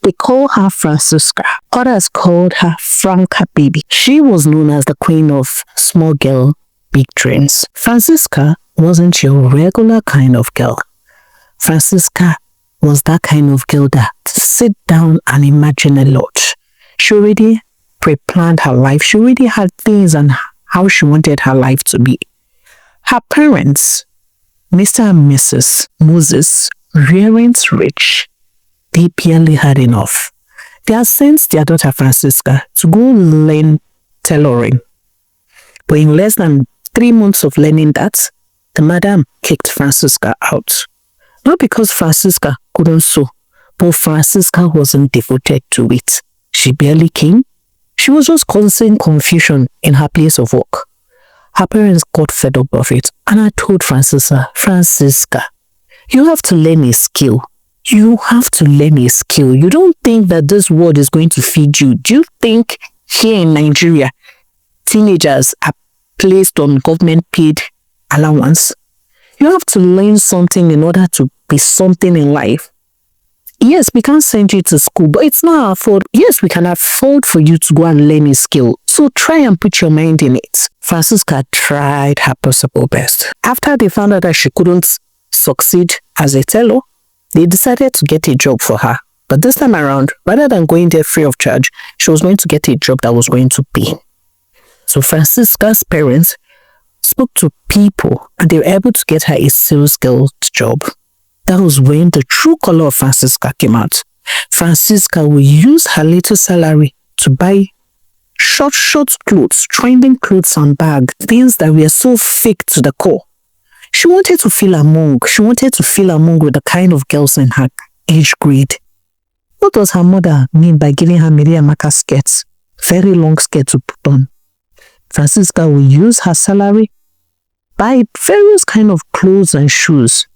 They call her Francisca. Others called her Franca Baby. She was known as the queen of small girl, big dreams. Francisca wasn't your regular kind of girl. Francisca was that kind of girl that sit down and imagine a lot. She already pre-planned her life. She already had things and how she wanted her life to be. Her parents, Mr. and Mrs. Moses, weren't rich. They barely had enough. They had sent their daughter Francisca to go learn tailoring. But in less than 3 months of learning that, the madam kicked Francisca out. Not because Francisca couldn't sew, but Francisca wasn't devoted to it. She barely came. She was just causing confusion in her place of work. Her parents got fed up of it, and I told Francisca, you have to learn a skill. You have to learn a skill. You don't think that this world is going to feed you. Do you think here in Nigeria, teenagers are placed on government-paid allowance? You have to learn something in order to be something in life. Yes, we can't send you to school, but it's not our fault. Yes, we can afford for you to go and learn a skill. So try and put your mind in it. Francisca tried her possible best. After they found out that she couldn't succeed as a tailor, they decided to get a job for her. But this time around, rather than going there free of charge, she was going to get a job that was going to pay. So Francisca's parents spoke to people and they were able to get her a sales girl job. That was when the true color of Francisca came out. Francisca would use her little salary to buy short clothes, trending clothes and bags, things that were so fake to the core. She wanted to feel among with the kind of girls in her age grade. What does her mother mean by giving her Miriamaka skirts? Very long skirt to put on. Francisca will use her salary, buy various kind of clothes and shoes,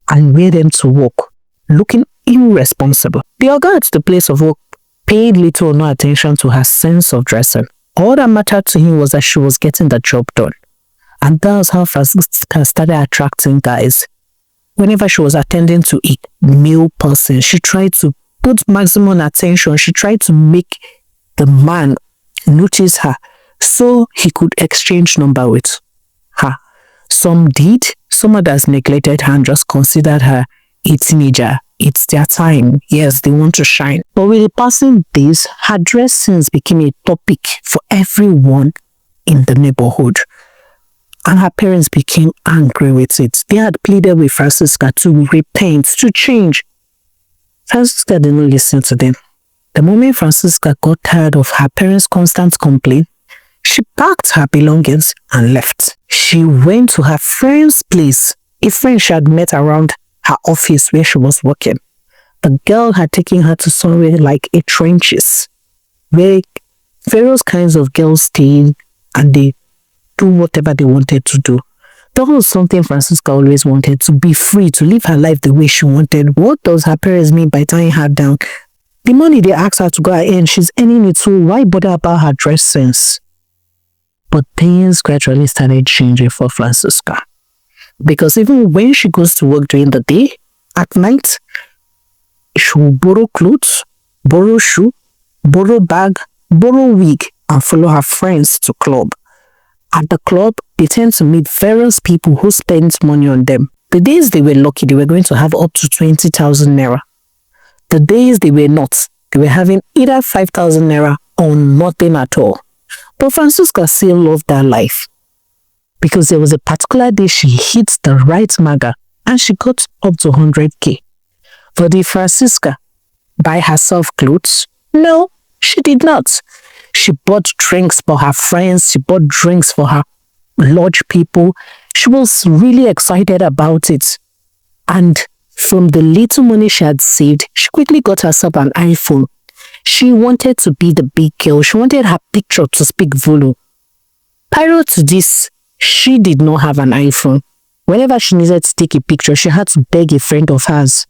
and wear them to work, looking irresponsible. The oga at the place of work paid little or no attention to her sense of dressing. All that mattered to him was that she was getting the job done. And that was how Francisca started attracting guys. Whenever she was attending to a male person, she tried to put maximum attention. She tried to make the man notice her so he could exchange number with her. Some did, some others neglected her and just considered her a teenager. It's their time. Yes, they want to shine. But with the passing days, her dress sense became a topic for everyone in the neighborhood. And her parents became angry with it. They had pleaded with Francisca to repent, to change. Francisca didn't listen to them. The moment Francisca got tired of her parents' constant complaint, she packed her belongings and left. She went to her friend's place, a friend she had met around her office where she was working. The girl had taken her to somewhere like a trenches, where various kinds of girls stayed and they do whatever they wanted to do. That was something Francisca always wanted, to be free, to live her life the way she wanted. What does her parents mean by tying her down? The money they asked her to go and earn, she's earning it, so why bother about her dress sense? But things gradually started changing for Francisca. Because even when she goes to work during the day, at night, she will borrow clothes, borrow shoe, borrow bag, borrow wig, and follow her friends to club. At the club, they tend to meet various people who spend money on them. The days they were lucky, they were going to have up to 20,000 naira. The days they were not, they were having either 5,000 naira or nothing at all. But Francisca still loved that life. Because there was a particular day she hit the right maga and she got up to 100k. But did Francisca buy herself clothes? No, she did not. She bought drinks for her friends. She bought drinks for her lodge people. She was really excited about it. And from the little money she had saved, she quickly got herself an iPhone. She wanted to be the big girl. She wanted her picture to speak volume. Prior to this, she did not have an iPhone. Whenever she needed to take a picture, she had to beg a friend of hers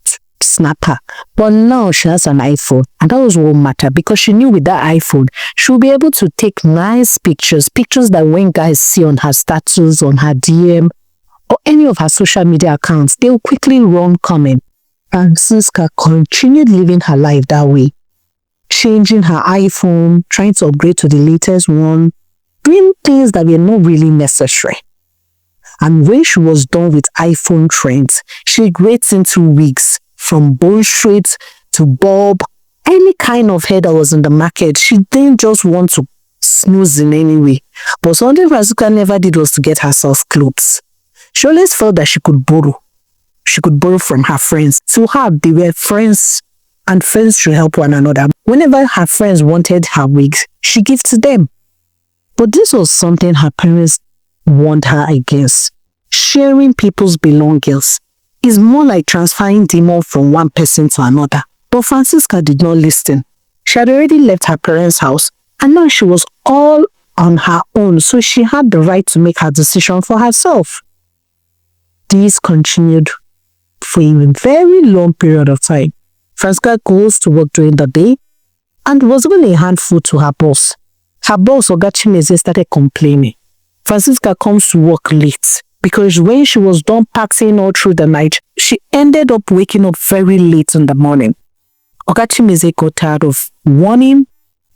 to snap her. But now she has an iPhone, and that was what mattered, because she knew with that iPhone, she would be able to take nice pictures that when guys see on her status, on her DM, or any of her social media accounts, they will quickly run comment Francisca continued living her life that way, changing her iPhone, trying to upgrade to the latest one, doing things that were not really necessary. And when she was done with iPhone trends, she gets into wigs, from bone straight to bob, any kind of hair that was in the market. She didn't just want to snooze in any way. But something Francisca never did was to get herself clothes. She always felt that she could borrow. She could borrow from her friends. To her, they were friends, and friends should help one another. Whenever her friends wanted her wigs, she gave to them. But this was something her parents warned her against. Sharing people's belongings is more like transferring demon from one person to another. But Francisca did not listen. She had already left her parents' house, and now she was all on her own, so she had the right to make her decision for herself. This continued for a very long period of time. Francisca goes to work during the day and was even a handful to her boss. Her boss, Oga Chimeze, started complaining. Francisca comes to work late because when she was done partying all through the night, she ended up waking up very late in the morning. Oga Chimeze got tired of warning,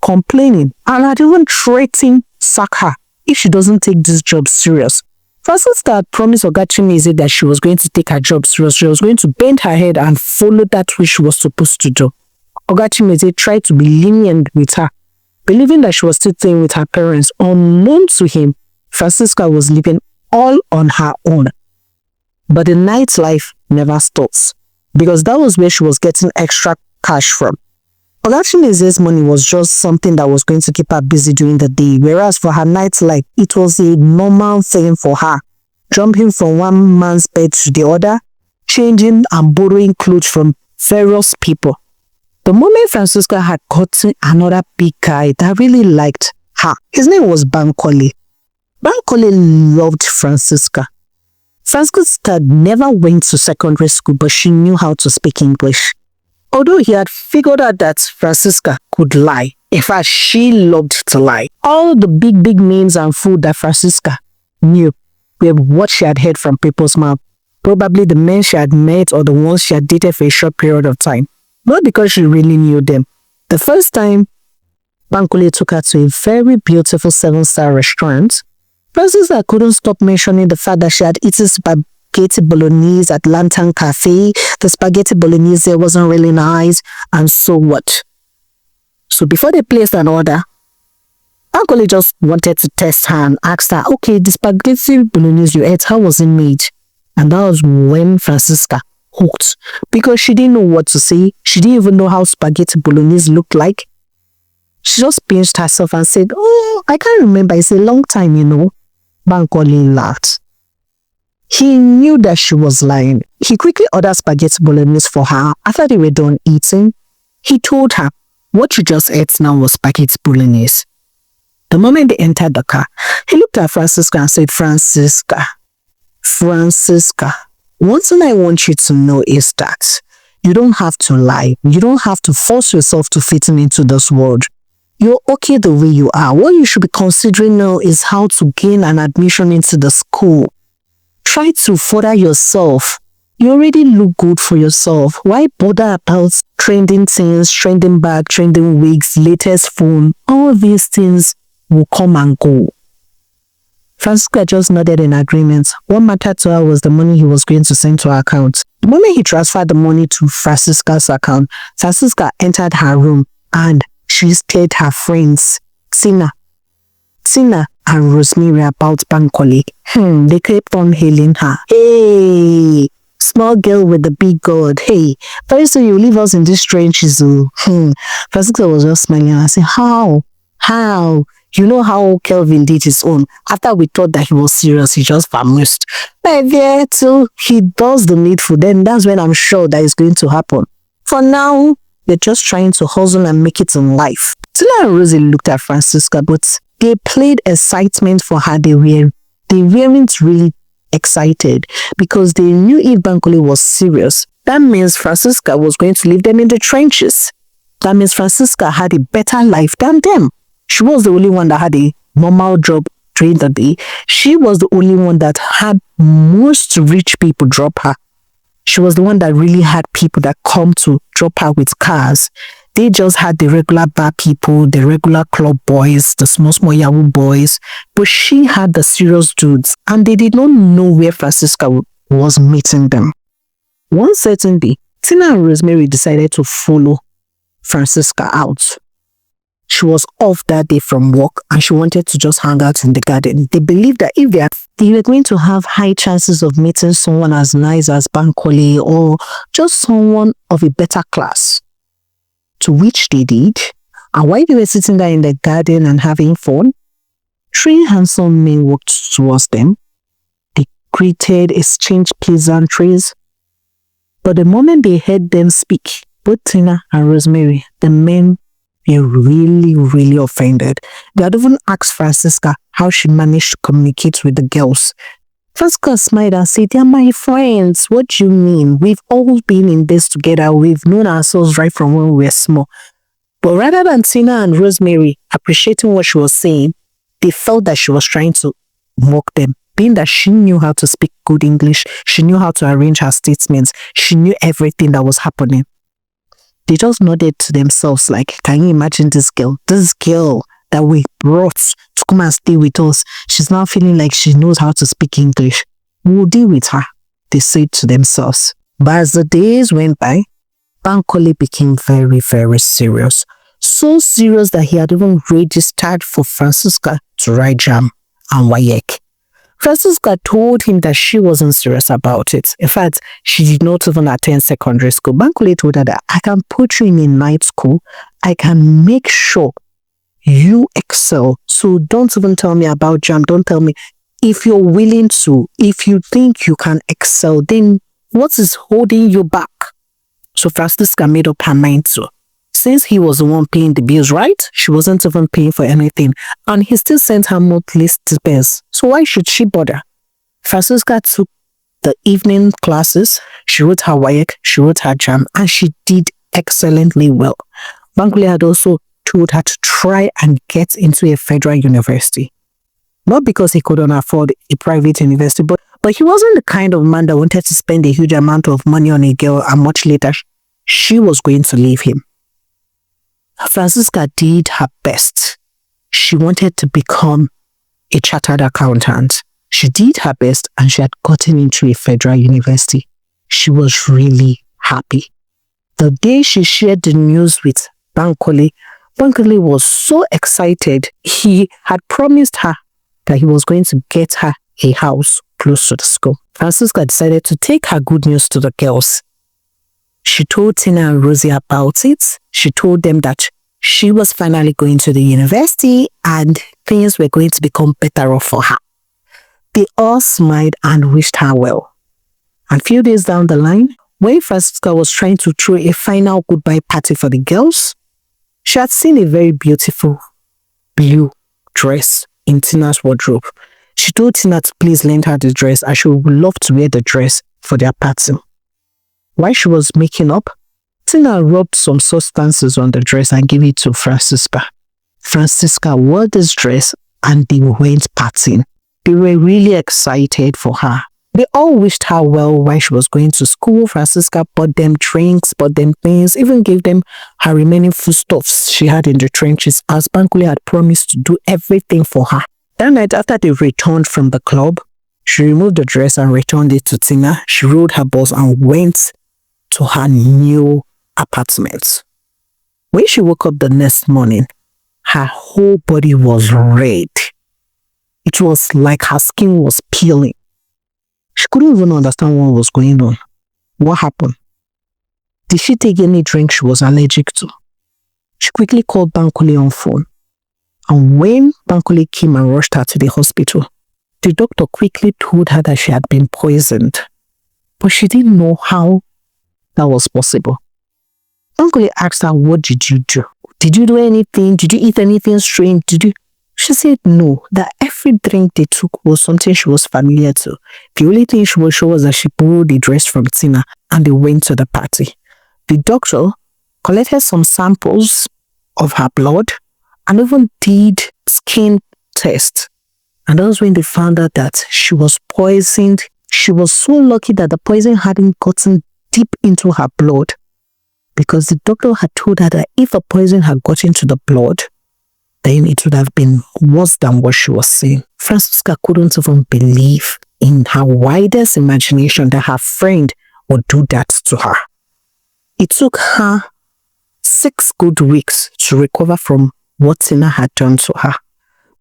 complaining, and had even threatened sack her if she doesn't take this job serious. Francisca had promised Oga Chimeze that she was going to take her job serious. She was going to bend her head and follow that which she was supposed to do. Oga Chimeze tried to be lenient with her, believing that she was still staying with her parents. Unknown to him, Francisca was living all on her own. But the nightlife never stops, because that was where she was getting extra cash from. Oga Chimeze's money was just something that was going to keep her busy during the day, whereas for her nightlife, it was a normal thing for her. Jumping from one man's bed to the other, changing and borrowing clothes from various people. The moment Francisca had gotten another big guy that really liked her, his name was Bankole. Bankole loved Francisca. Francisca never went to secondary school, but she knew how to speak English. Although he had figured out that Francisca could lie, in fact, she loved to lie. All the big names and food that Francisca knew were what she had heard from people's mouth. Probably the men she had met or the ones she had dated for a short period of time. Not because she really knew them. The first time Bankole took her to a very beautiful 7-star restaurant, Francisca couldn't stop mentioning the fact that she had eaten spaghetti bolognese at Lantern Cafe. The spaghetti bolognese wasn't really nice, and so what? So before they placed an order, Bankole just wanted to test her and asked her, okay, the spaghetti bolognese you ate, how was it made? And that was when Francisca hooked, because she didn't know what to say. She didn't even know how spaghetti bolognese looked like. She just pinched herself and said, oh, I can't remember. It's a long time, you know. Bankole laughed. He knew that she was lying. He quickly ordered spaghetti bolognese for her. After they were done eating, he told her, what you just ate now was spaghetti bolognese. The moment they entered the car, he looked at Francisca and said, Francisca, one thing I want you to know is that you don't have to lie. You don't have to force yourself to fit into this world. You're okay the way you are. What you should be considering now is how to gain an admission into the school. Try to further yourself. You already look good for yourself. Why bother about trending things, trending bag, trending wigs, latest phone? All these things will come and go. Francisca just nodded in agreement. What mattered to her was the money he was going to send to her account. The moment he transferred the money to Francisca's account, Francisca entered her room and she scared her friends, Tina and Rosemary, about Bankole. They kept on hailing her. Hey, small girl with the big God. Hey, very soon you leave us in this trenches. Francisca was just smiling and I said, how? You know how Kelvin did his own. After we thought that he was serious, he just vamoosed. But there till he does the needful, then that's when I'm sure that is going to happen. For now, they're just trying to hustle and make it in life. Tina and Rosie looked at Francisca, but they played excitement for her. They weren't really excited because they knew if Bankole was serious, that means Francisca was going to leave them in the trenches. That means Francisca had a better life than them. She was the only one that had a normal job during the day. She was the only one that had most rich people drop her. She was the one that really had people that come to drop her with cars. They just had the regular bar people, the regular club boys, the small Yahoo boys. But she had the serious dudes, and they did not know where Francisca was meeting them. One certain day, Tina and Rosemary decided to follow Francisca out. She was off that day from work and she wanted to just hang out in the garden. They believed that if they were going to have high chances of meeting someone as nice as Bankole or just someone of a better class. To which they did. And while they were sitting there in the garden and having fun, 3 handsome men walked towards them. They greeted, exchanged pleasantries. But the moment they heard them speak, both Tina and Rosemary, the men were really, really offended. They had even asked Francisca how she managed to communicate with the girls. Francisca smiled and said, "They're my friends. What do you mean? We've all been in this together. We've known ourselves right from when we were small." But rather than Tina and Rosemary appreciating what she was saying, they felt that she was trying to mock them. Being that she knew how to speak good English, she knew how to arrange her statements, she knew everything that was happening. They just nodded to themselves like, can you imagine this girl? This girl that we brought to come and stay with us, she's now feeling like she knows how to speak English. We'll deal with her, they said to themselves. But as the days went by, Bankole became very, very serious. So serious that he had even registered for Francisca to write JAMB and WAEC. Francisca told him that she wasn't serious about it. In fact, she did not even attend secondary school. Bankole told her that I can put you in a night school. I can make sure you excel. So don't even tell me about JAMB. Don't tell me. If you're willing to, if you think you can excel, then what is holding you back? So Francisca made up her mind to. Since he was the one paying the bills, right? She wasn't even paying for anything. And he still sent her monthly stipends. So why should she bother? Francisca took the evening classes. She wrote her WAEC, she wrote her JAMB, and she did excellently well. Bankole had also told her to try and get into a federal university. Not because he couldn't afford a private university, but he wasn't the kind of man that wanted to spend a huge amount of money on a girl and much later she was going to leave him. Francisca did her best. She wanted to become a chartered accountant. She did her best and she had gotten into a federal university. She was really happy. The day she shared the news with Bankole, Bankole was so excited. He had promised her that he was going to get her a house close to the school. Francisca decided to take her good news to the girls. She told Tina and Rosie about it. She told them that she was finally going to the university and things were going to become better off for her. They all smiled and wished her well. And a few days down the line, when Francisca was trying to throw a final goodbye party for the girls, she had seen a very beautiful blue dress in Tina's wardrobe. She told Tina to please lend her the dress as she would love to wear the dress for their party. While she was making up, Tina rubbed some substances on the dress and gave it to Francisca. Francisca wore this dress and they went partying. They were really excited for her. They all wished her well while she was going to school. Francisca bought them drinks, bought them things, even gave them her remaining foodstuffs she had in the trenches as Bankole had promised to do everything for her. That night after they returned from the club, she removed the dress and returned it to Tina. She rode her bus and went to her new apartment. When she woke up the next morning, her whole body was red. It was like her skin was peeling. She couldn't even understand what was going on. What happened? Did she take any drink she was allergic to? She quickly called Bankole on phone. And when Bankole came and rushed her to the hospital, the doctor quickly told her that she had been poisoned. But she didn't know how that was possible. Bankole asked her, what did you do? Did you do anything? Did you eat anything strange? She said no, that every drink they took was something she was familiar to. The only thing she was sure was that she borrowed the dress from Tina and they went to the party. The doctor collected some samples of her blood and even did skin tests. And that was when they found out that she was poisoned She was so lucky that the poison hadn't gotten deep into her blood, because the doctor had told her that if the poison had got into the blood, then it would have been worse than what she was seeing. Francisca couldn't even believe in her wildest imagination that her friend would do that to her. It took her 6 good weeks to recover from what Tina had done to her.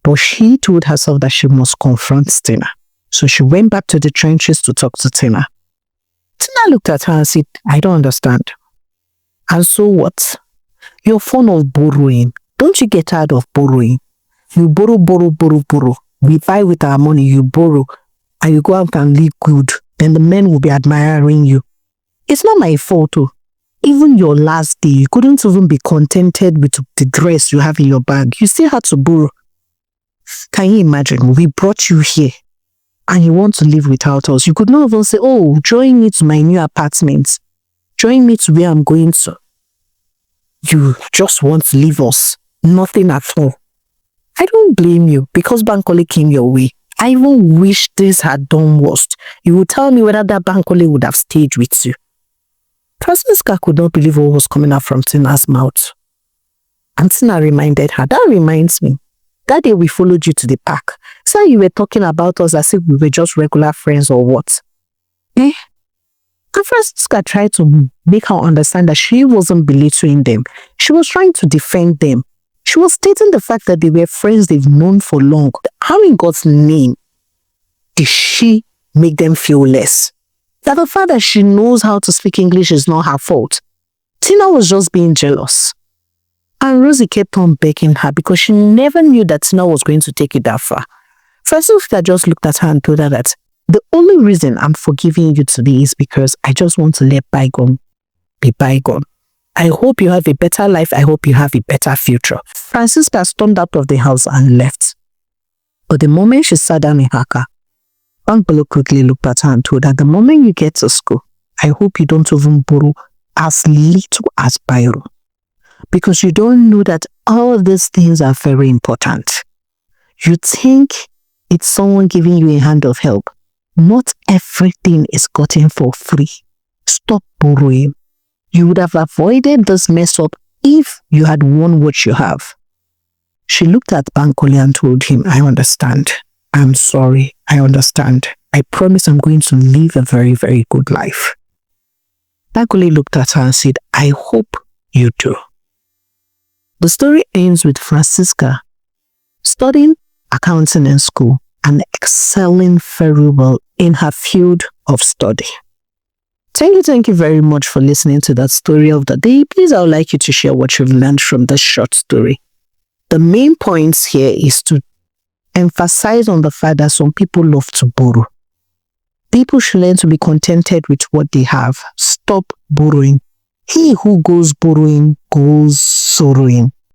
But she told herself that she must confront Tina. So she went back to the trenches to talk to Tina. Tina looked at her and said, I don't understand. And so what? You're fond of borrowing. Don't you get tired of borrowing? You borrow. We buy with our money, you borrow, and you go out and live good. Then the men will be admiring you. It's not my fault, oh. Even your last day, you couldn't even be contented with the dress you have in your bag. You still had to borrow. Can you imagine? We brought you here and you want to live without us. You could not even say, oh, join me to my new apartment. Join me to where I'm going to. You just want to leave us. Nothing at all. I don't blame you, because Bankole came your way. I even wish this had done worse. You would tell me whether that Bankole would have stayed with you. Francisca could not believe what was coming out from Tina's mouth. And Tina reminded her, that reminds me, that day we followed you to the park. So you were talking about us as if we were just regular friends or what? And Francisca tried to make her understand that she wasn't belittling them. She was trying to defend them. She was stating the fact that they were friends they've known for long. How in God's name did she make them feel less? That the fact that she knows how to speak English is not her fault. Tina was just being jealous. And Rosie kept on begging her because she never knew that Tina was going to take it that far. Francisca just looked at her and told her that the only reason I'm forgiving you today is because I just want to let bygone be bygone. I hope you have a better life. I hope you have a better future. Francisca stormed out of the house and left. But the moment she sat down in her car, Bankole quickly looked at her and told her, the moment you get to school, I hope you don't even borrow as little as biro. Because you don't know that all these things are very important. You think it's someone giving you a hand of help. Not everything is gotten for free. Stop borrowing. You would have avoided this mess up if you had won what you have. She looked at Bankole and told him, I understand. I'm sorry. I understand. I promise I'm going to live a very, very good life. Bankole looked at her and said, I hope you do. The story ends with Francisca studying accounting in school and excelling very well in her field of study. Thank you very much for listening to that story of the day. Please, I would like you to share what you've learned from this short story. The main points here is to emphasize on the fact that some people love to borrow. People should learn to be contented with what they have. Stop borrowing. He who goes borrowing goes sorrowing.